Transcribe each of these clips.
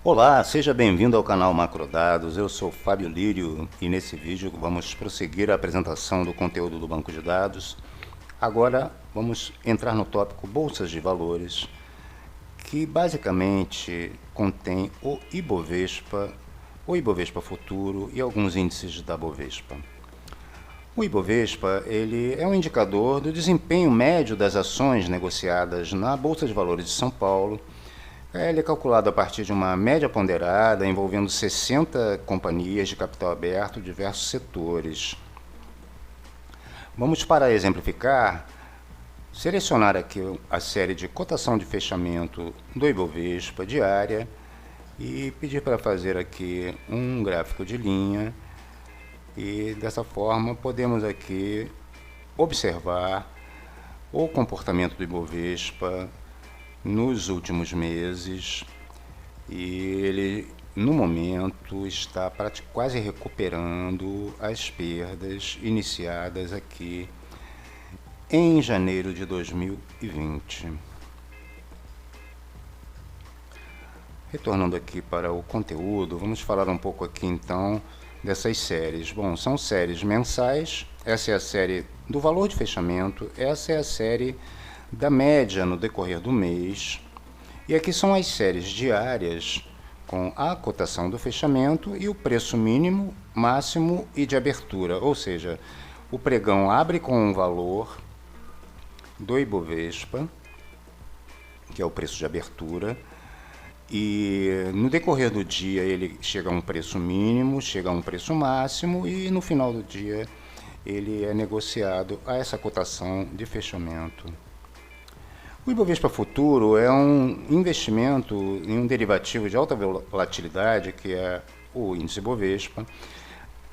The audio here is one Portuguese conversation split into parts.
Olá, seja bem-vindo ao canal Macrodados. Eu sou Fábio Lírio e nesse vídeo vamos prosseguir a apresentação do conteúdo do banco de dados. Agora vamos entrar no tópico Bolsas de Valores, que basicamente contém o Ibovespa Futuro e alguns índices da Bovespa. O Ibovespa ele é um indicador do desempenho médio das ações negociadas na Bolsa de Valores de São Paulo. Ele é calculado a partir de uma média ponderada envolvendo 60 companhias de capital aberto, diversos setores. Vamos, para exemplificar, selecionar aqui a série de cotação de fechamento do Ibovespa diária e pedir para fazer aqui um gráfico de linha. E dessa forma podemos aqui observar o comportamento do Ibovespa nos últimos meses, e ele no momento está quase recuperando as perdas iniciadas aqui em janeiro de 2020. Retornando aqui para o conteúdo, vamos falar um pouco aqui então dessas séries. Bom, são séries mensais, essa é a série do valor de fechamento, essa é a série da média no decorrer do mês, e aqui são as séries diárias com a cotação do fechamento e o preço mínimo, máximo e de abertura, ou seja, o pregão abre com um valor do Ibovespa, que é o preço de abertura, e no decorrer do dia ele chega a um preço mínimo, chega a um preço máximo e no final do dia ele é negociado a essa cotação de fechamento. O Ibovespa Futuro é um investimento em um derivativo de alta volatilidade, que é o índice Bovespa.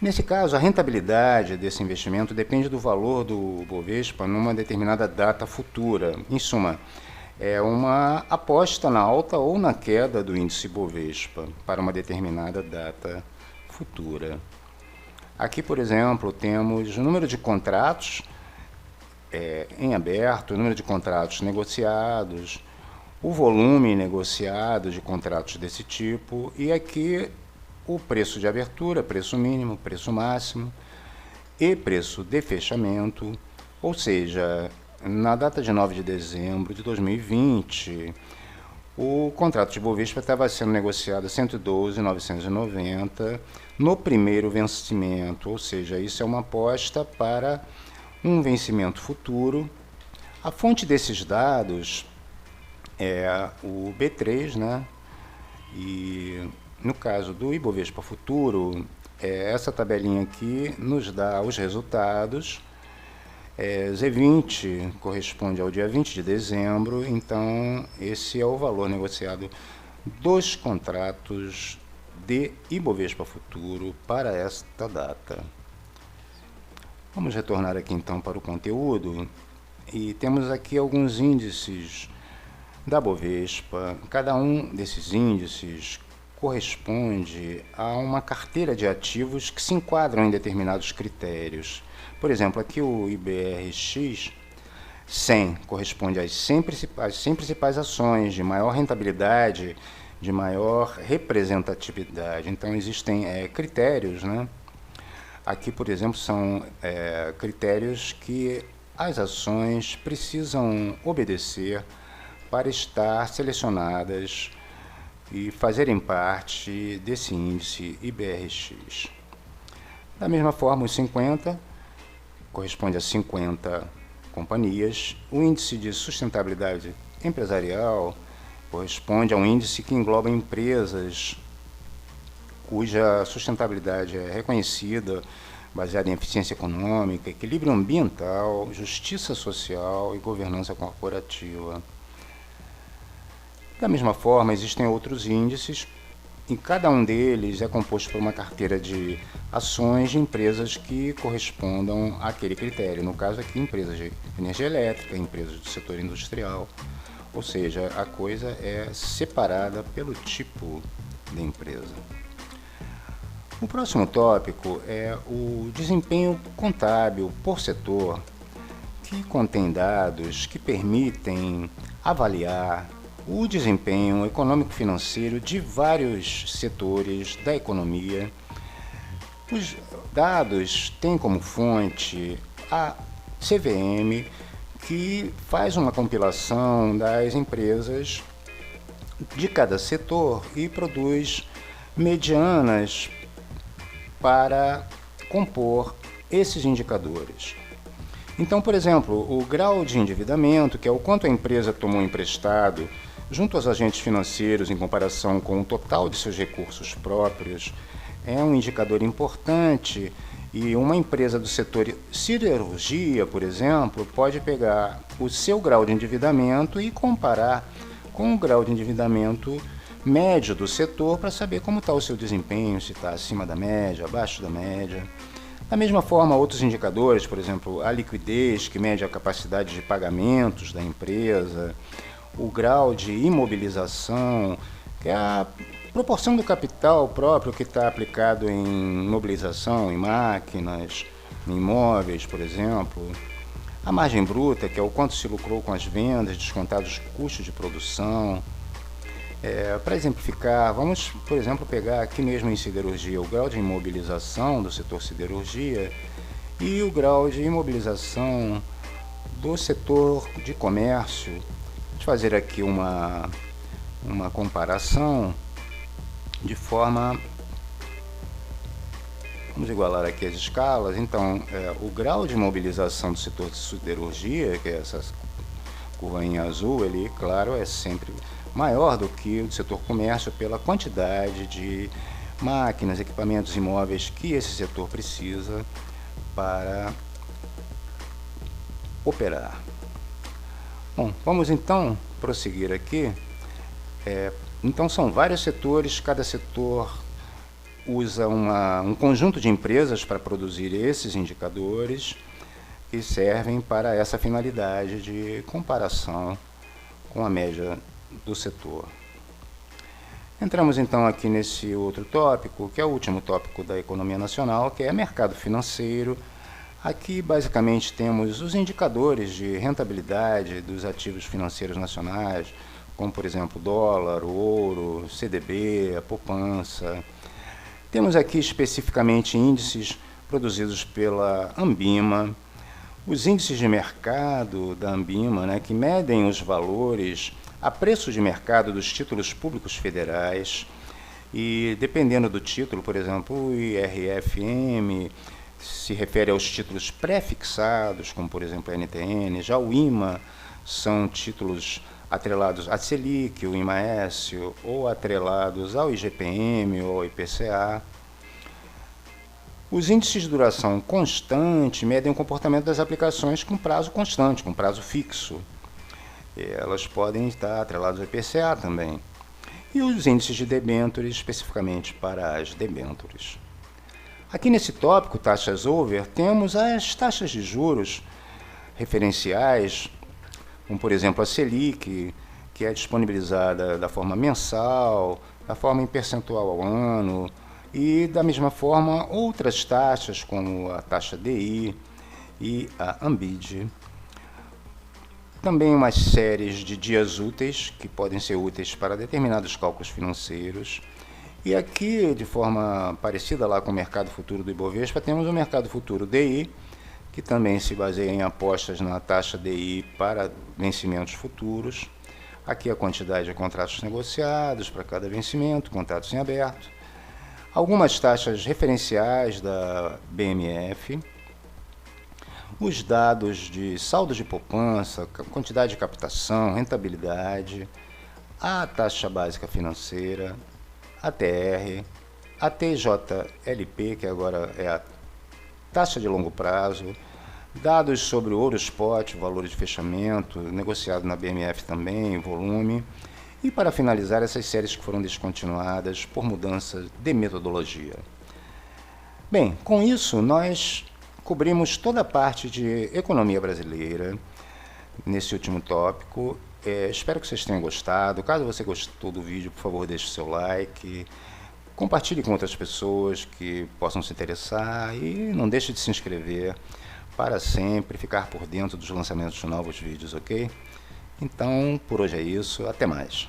Nesse caso, a rentabilidade desse investimento depende do valor do Bovespa numa determinada data futura. Em suma, é uma aposta na alta ou na queda do índice Bovespa para uma determinada data futura. Aqui, por exemplo, temos o número de contratos em aberto, o número de contratos negociados, o volume negociado de contratos desse tipo, e aqui o preço de abertura, preço mínimo, preço máximo e preço de fechamento, ou seja, na data de 9 de dezembro de 2020, o contrato de Bovespa estava sendo negociado a 112.990 no primeiro vencimento, ou seja, isso é uma aposta para um vencimento futuro. A fonte desses dados é o B3, né? E no caso do Ibovespa Futuro, essa tabelinha aqui nos dá os resultados. Z20 corresponde ao dia 20 de dezembro, então esse é o valor negociado dos contratos de Ibovespa Futuro para esta data. Vamos retornar aqui então para o conteúdo e temos aqui alguns índices da Bovespa. Cada um desses índices corresponde a uma carteira de ativos que se enquadram em determinados critérios. Por exemplo, aqui o IBRX 100 corresponde às 100 principais ações de maior rentabilidade, de maior representatividade. Então existem critérios, né? Aqui, por exemplo, são critérios que as ações precisam obedecer para estar selecionadas e fazerem parte desse índice IBRX. Da mesma forma, os 50 corresponde a 50 companhias. O índice de sustentabilidade empresarial corresponde a um índice que engloba empresas cuja sustentabilidade é reconhecida, baseada em eficiência econômica, equilíbrio ambiental, justiça social e governança corporativa. Da mesma forma, existem outros índices, e cada um deles é composto por uma carteira de ações de empresas que correspondam àquele critério. No caso aqui, empresas de energia elétrica, empresas do setor industrial, ou seja, a coisa é separada pelo tipo de empresa. O próximo tópico é o desempenho contábil por setor, que contém dados que permitem avaliar o desempenho econômico-financeiro de vários setores da economia. Os dados têm como fonte a CVM, que faz uma compilação das empresas de cada setor e produz medianas para compor esses indicadores. Então, por exemplo, o grau de endividamento, que é o quanto a empresa tomou emprestado junto aos agentes financeiros em comparação com o total de seus recursos próprios, é um indicador importante. E uma empresa do setor siderurgia, por exemplo, pode pegar o seu grau de endividamento e comparar com o grau de endividamento médio do setor para saber como está o seu desempenho, se está acima da média, abaixo da média. Da mesma forma, outros indicadores, por exemplo, a liquidez, que mede a capacidade de pagamentos da empresa, o grau de imobilização, que é a proporção do capital próprio que está aplicado em imobilização, em máquinas, em imóveis, por exemplo. A margem bruta, que é o quanto se lucrou com as vendas, descontados os custos de produção. Para exemplificar, vamos, por exemplo, pegar aqui mesmo em siderurgia o grau de imobilização do setor siderurgia e o grau de imobilização do setor de comércio. Vamos fazer aqui uma comparação de forma... Vamos igualar aqui as escalas. Então, o grau de imobilização do setor de siderurgia, que é essa curva em azul, ele, claro, é sempre maior do que o do setor comércio pela quantidade de máquinas, equipamentos imóveis que esse setor precisa para operar. Bom, vamos então prosseguir aqui. Então são vários setores, cada setor usa um conjunto de empresas para produzir esses indicadores que servem para essa finalidade de comparação com a média do setor. Entramos então aqui nesse outro tópico, que é o último tópico da economia nacional, que é mercado financeiro. Aqui basicamente temos os indicadores de rentabilidade dos ativos financeiros nacionais, como por exemplo o dólar, o ouro, CDB, a poupança. Temos aqui especificamente índices produzidos pela Anbima, os índices de mercado da Anbima, que medem os valores a preço de mercado dos títulos públicos federais, e dependendo do título, por exemplo, o IRFM se refere aos títulos pré-fixados, como por exemplo a NTN, já o IMA são títulos atrelados à Selic, o IMAS, ou atrelados ao IGPM ou ao IPCA. Os índices de duração constante medem o comportamento das aplicações com prazo constante, com prazo fixo. Elas podem estar atreladas ao IPCA também. E os índices de debêntures, especificamente para as debêntures. Aqui nesse tópico, taxas over, temos as taxas de juros referenciais, como por exemplo a Selic, que é disponibilizada da forma mensal, da forma em percentual ao ano, e da mesma forma outras taxas, como a taxa DI e a Ambid. Também umas séries de dias úteis, que podem ser úteis para determinados cálculos financeiros. E aqui, de forma parecida lá com o mercado futuro do Ibovespa, temos o mercado futuro DI, que também se baseia em apostas na taxa DI para vencimentos futuros. Aqui a quantidade de contratos negociados para cada vencimento, contratos em aberto. Algumas taxas referenciais da BMF. Os dados de saldo de poupança, quantidade de captação, rentabilidade, a taxa básica financeira, a TR, a TJLP, que agora é a taxa de longo prazo, dados sobre o ouro spot, valor de fechamento, negociado na BMF também, volume, e para finalizar essas séries que foram descontinuadas por mudança de metodologia. Bem, com isso nós cobrimos toda a parte de economia brasileira nesse último tópico. Espero que vocês tenham gostado. Caso você gostou do vídeo, por favor, deixe seu like, compartilhe com outras pessoas que possam se interessar e não deixe de se inscrever para sempre ficar por dentro dos lançamentos de novos vídeos, ok? Então, por hoje é isso. Até mais.